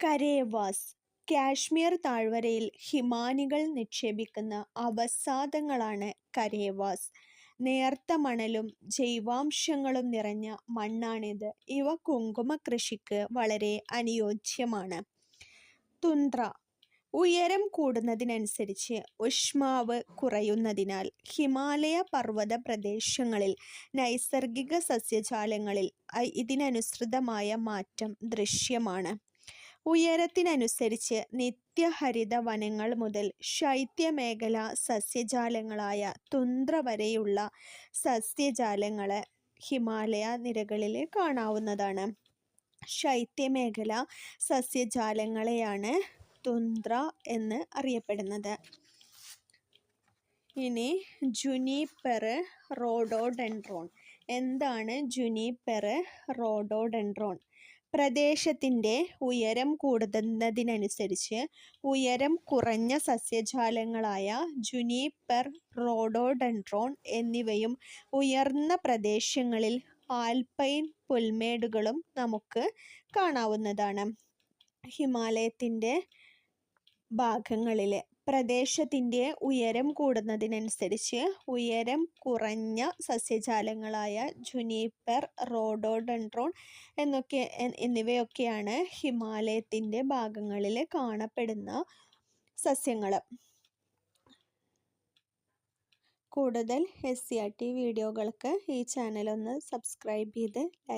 കരേവാസ് കാശ്മീർ താഴ്വരയിൽ ഹിമാനികൾ നിക്ഷേപിക്കുന്ന അവസാദങ്ങളാണ് കരേവാസ്. നേർത്ത മണലും ജൈവാംശങ്ങളും നിറഞ്ഞ മണ്ണാണിത്. ഇവ കുങ്കുമ കൃഷിക്ക് വളരെ അനുയോജ്യമാണ്. തുന്ദ്ര ഉയരം കൂടുന്നതിനനുസരിച്ച് ഊഷ്മാവ് കുറയുന്നതിനാൽ ഹിമാലയ പർവ്വത പ്രദേശങ്ങളിൽ നൈസർഗിക സസ്യജാലങ്ങളിൽ ഇതിനനുസൃതമായ മാറ്റം ദൃശ്യമാണ്. ഉയരത്തിനനുസരിച്ച് നിത്യഹരിത വനങ്ങൾ മുതൽ ശൈത്യമേഖല സസ്യജാലങ്ങളായ തുന്ദ്ര വരെയുള്ള സസ്യജാലങ്ങൾ ഹിമാലയ നിരകളിൽ കാണാവുന്നതാണ്. ശൈത്യമേഖല സസ്യജാലങ്ങളെയാണ് തുന്ദ്ര എന്ന് അറിയപ്പെടുന്നത്. ഇനി ജുനിപ്പെർ റോഡോഡെൻഡ്രോൺ. എന്താണ് ജുനിപ്പെർ റോഡോഡെൻഡ്രോൺ? പ്രദേശത്തിൻ്റെ ഉയരം കൂടുന്നതിനനുസരിച്ച് ഉയരം കുറഞ്ഞ സസ്യജാലങ്ങളായ ജുനിപ്പെർ, റോഡോഡെൻഡ്രോൺ എന്നിവയും ഉയർന്ന പ്രദേശങ്ങളിൽ ആൽപൈൻ പുൽമേടുകളും നമുക്ക് കാണാവുന്നതാണ്. ഹിമാലയത്തിൻ്റെ ഭാഗങ്ങളിൽ പ്രദേശത്തിൻ്റെ ഉയരം കൂടുന്നതിനനുസരിച്ച് ഉയരം കുറഞ്ഞ സസ്യജാലങ്ങളായ ജുനിപ്പെർ, റോഡോഡെൻഡ്രോൺ എന്നിവയൊക്കെയാണ് ഹിമാലയത്തിൻ്റെ ഭാഗങ്ങളിൽ കാണപ്പെടുന്ന സസ്യങ്ങൾ. കൂടുതൽ SCERT വീഡിയോകൾക്ക് ഈ ചാനൽ ഒന്ന് സബ്സ്ക്രൈബ് ചെയ്ത് ലൈക്ക്